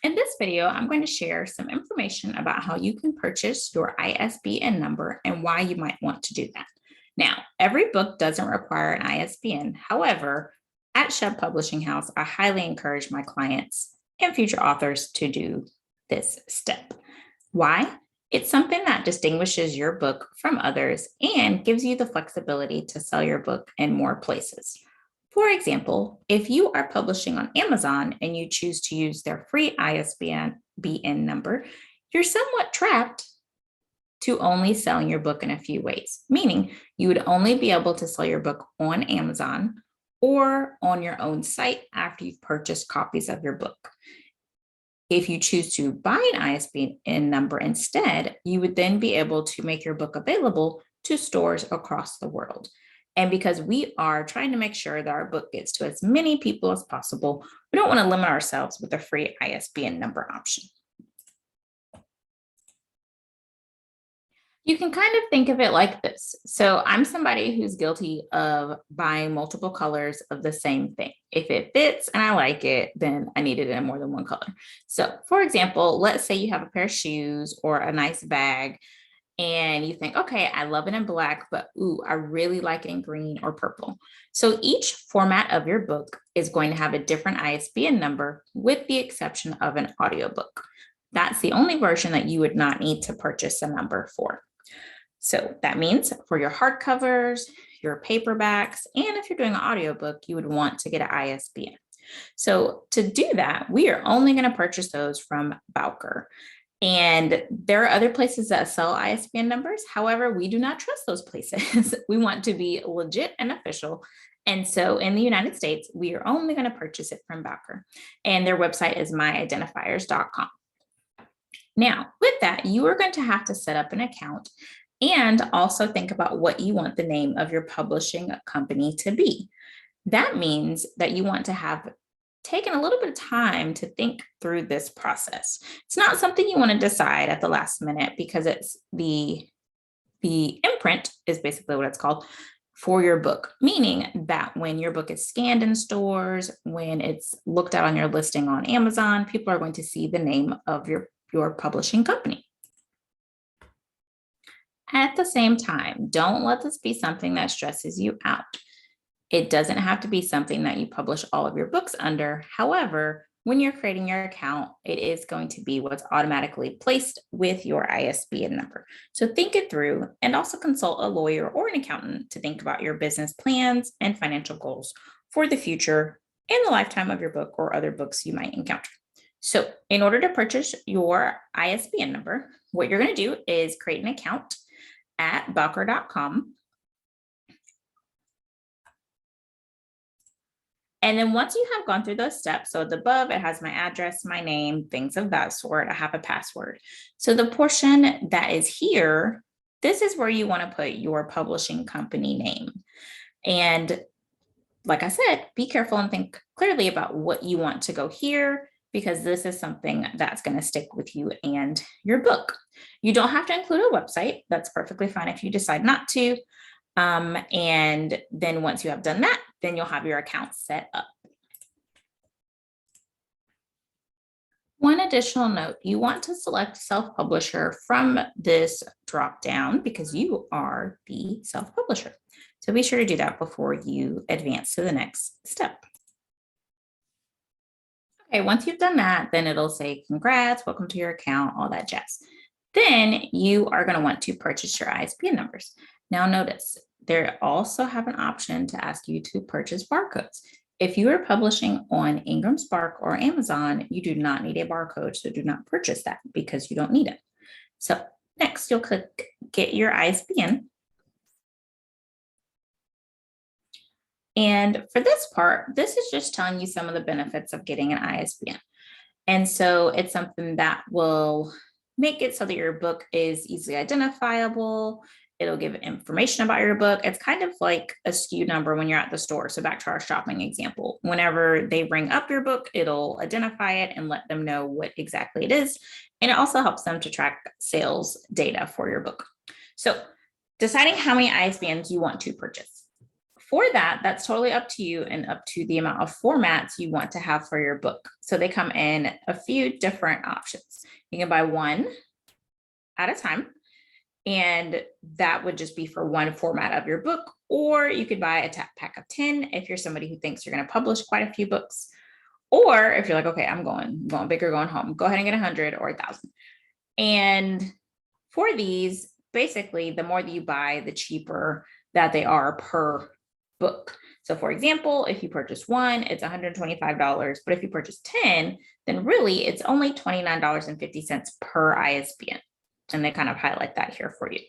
In this video, I'm going to share some information about how you can purchase your ISBN number and why you might want to do that. Now, every book doesn't require an ISBN. However, at Shub Publishing House, I highly encourage my clients and future authors to do this step. Why? It's something that distinguishes your book from others and gives you the flexibility to sell your book in more places. For example, if you are publishing on Amazon and you choose to use their free ISBN number, you're somewhat trapped to only selling your book in a few ways, meaning you would only be able to sell your book on Amazon or on your own site after you've purchased copies of your book. If you choose to buy an ISBN number instead, you would then be able to make your book available to stores across the world. And because we are trying to make sure that our book gets to as many people as possible, we don't want to limit ourselves with a free ISBN number option. You can kind of think of it like this. So I'm somebody who's guilty of buying multiple colors of the same thing. If it fits and I like it, then I need it in more than one color. So for example, let's say you have a pair of shoes or a nice bag and you think, okay, I love it in black, but ooh, I really like it in green or purple. So each format of your book is going to have a different ISBN number with the exception of an audiobook. That's the only version that you would not need to purchase a number for. So that means for your hardcovers, your paperbacks, and if you're doing an audiobook, you would want to get an ISBN. So to do that, we are only going to purchase those from Bowker. And there are other places that sell ISBN numbers. However, we do not trust those places. We want to be legit and official. And so in the United States, we are only going to purchase it from Bowker. And their website is myidentifiers.com. Now, with that, you are going to have to set up an account and also think about what you want the name of your publishing company to be. That means that you want to have taken a little bit of time to think through this process. It's not something you want to decide at the last minute because it's the imprint is basically what it's called for your book, meaning that when your book is scanned in stores, when it's looked at on your listing on Amazon, people are going to see the name of your publishing company. At the same time, don't let this be something that stresses you out. It doesn't have to be something that you publish all of your books under. However, when you're creating your account, it is going to be what's automatically placed with your ISBN number. So think it through and also consult a lawyer or an accountant to think about your business plans and financial goals for the future and the lifetime of your book or other books you might encounter. So in order to purchase your ISBN number, what you're going to do is create an account at bowker.com. And then once you have gone through those steps, so above it has my address, my name, things of that sort. I have a password. So the portion that is here, this is where you want to put your publishing company name. And like I said, be careful and think clearly about what you want to go here, because this is something that's going to stick with you and your book. You don't have to include a website. That's perfectly fine if you decide not to. And then once you have done that, then you'll have your account set up. One additional note, you want to select self-publisher from this drop-down because you are the self-publisher. So be sure to do that before you advance to the next step. Okay, once you've done that, then it'll say, congrats, welcome to your account, all that jazz. Then you are going to want to purchase your ISBN numbers. Now notice, they also have an option to ask you to purchase barcodes. If you are publishing on Ingram Spark or Amazon, you do not need a barcode, so do not purchase that because you don't need it. So next, you'll click Get Your ISBN. And for this part, this is just telling you some of the benefits of getting an ISBN. And so it's something that will make it so that your book is easily identifiable. It'll give information about your book. It's kind of like a SKU number when you're at the store. So back to our shopping example, whenever they bring up your book, it'll identify it and let them know what exactly it is. And it also helps them to track sales data for your book. So deciding how many ISBNs you want to purchase. for that, that's totally up to you and up to the amount of formats you want to have for your book. So they come in a few different options. You can buy one at a time, and that would just be for one format of your book, or you could buy a pack of 10 if you're somebody who thinks you're going to publish quite a few books. Or if you're like, okay, I'm going big or going home, go ahead and get 100 or 1,000. And for these, basically, the more that you buy, the cheaper that they are per book. So for example, if you purchase one, it's $125. But if you purchase 10, then really it's only $29.50 per ISBN. And they kind of highlight that here for you.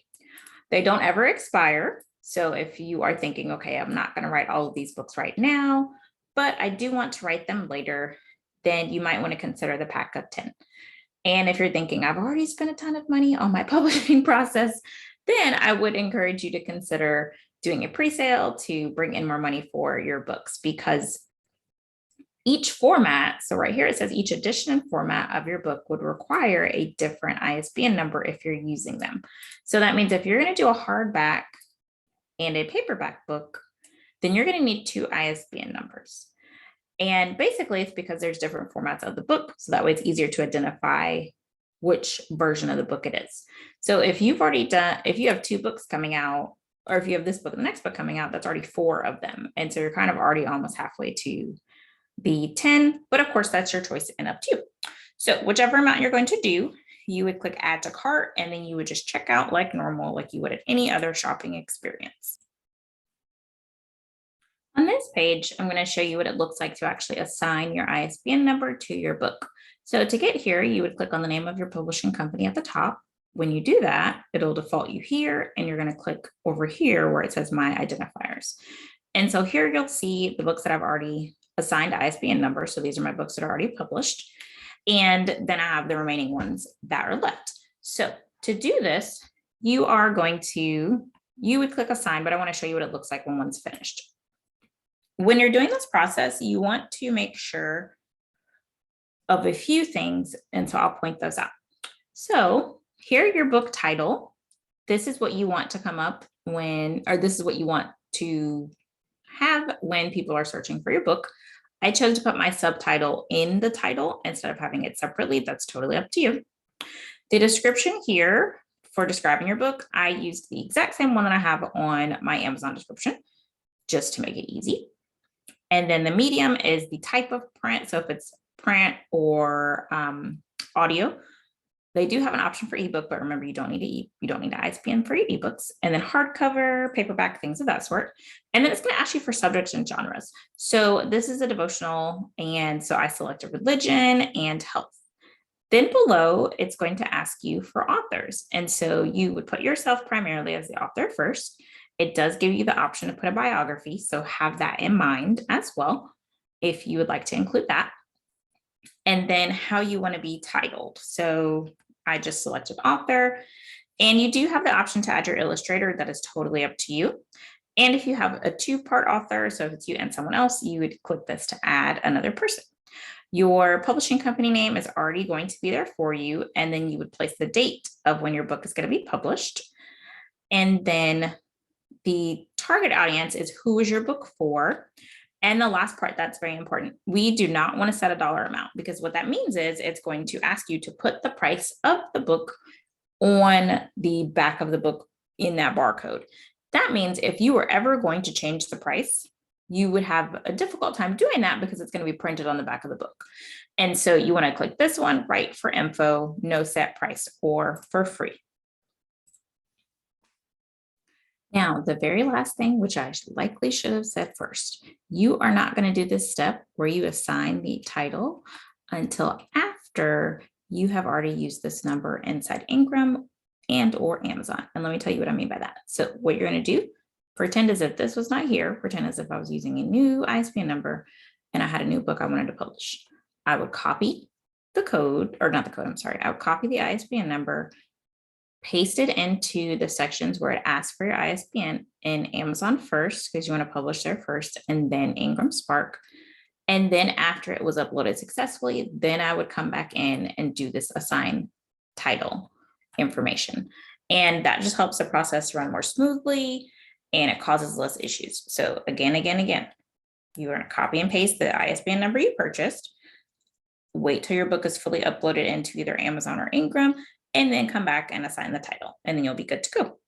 They don't ever expire. So if you are thinking, okay, I'm not going to write all of these books right now, but I do want to write them later, then you might want to consider the pack of 10. And if you're thinking, I've already spent a ton of money on my publishing process, then I would encourage you to consider doing a pre-sale to bring in more money for your books, because each format, so right here it says each edition and format of your book would require a different ISBN number if you're using them. So that means if you're going to do a hardback and a paperback book, then you're going to need 2 ISBN numbers. And basically it's because there's different formats of the book. So that way it's easier to identify which version of the book it is. So if you have 2 books coming out, or if you have this book and the next book coming out, that's already 4 of them. And so you're kind of already almost halfway to the 10, but of course that's your choice and up to you. So whichever amount you're going to do, you would click add to cart, and then you would just check out like normal, like you would at any other shopping experience. On this page, I'm going to show you what it looks like to actually assign your ISBN number to your book. So to get here, you would click on the name of your publishing company at the top. When you do that, it'll default you here, and you're going to click over here where it says My Identifiers. And so here you'll see the books that I've already assigned ISBN numbers. So these are my books that are already published. And then I have the remaining ones that are left. So to do this, you would click assign, but I want to show you what it looks like when one's finished. When you're doing this process, you want to make sure of a few things. And so I'll point those out. So here, your book title, this is what you want to come up this is what you want to have when people are searching for your book. I chose to put my subtitle in the title instead of having it separately. That's totally up to you. The description here for describing your book, I used the exact same one that I have on my Amazon description, just to make it easy. And then the medium is the type of print. So if it's print or audio, they do have an option for ebook, but remember, you don't need an ISBN for your ebooks. And then hardcover, paperback, things of that sort. And then it's going to ask you for subjects and genres. So this is a devotional, and so I selected religion and health. Then below, it's going to ask you for authors. And so you would put yourself primarily as the author first. It does give you the option to put a biography, so have that in mind as well, if you would like to include that. And then how you want to be titled. So I just selected author, and you do have the option to add your illustrator. That is totally up to you. And if you have a 2-part author, so if it's you and someone else, you would click this to add another person. Your publishing company name is already going to be there for you. And then you would place the date of when your book is going to be published. And then the target audience is who is your book for. And the last part that's very important, we do not want to set a dollar amount, because what that means is it's going to ask you to put the price of the book on the back of the book in that barcode. That means if you were ever going to change the price, you would have a difficult time doing that because it's going to be printed on the back of the book. And so you want to click this one, right, for info, no set price, or for free. Now, the very last thing, which I likely should have said first, you are not going to do this step where you assign the title until after you have already used this number inside Ingram and or Amazon. And let me tell you what I mean by that. So what you're going to do, pretend as if this was not here, pretend as if I was using a new ISBN number and I had a new book I wanted to publish. I would copy the code, or not the code, I'm sorry. I would copy the ISBN number, paste it into the sections where it asks for your ISBN in Amazon first, because you want to publish there first, and then Ingram Spark. And then after it was uploaded successfully, then I would come back in and do this assign title information. And that just helps the process run more smoothly. and it causes less issues. So again, you're going to copy and paste the ISBN number you purchased, wait till your book is fully uploaded into either Amazon or Ingram, and then come back and assign the title, and then you'll be good to go.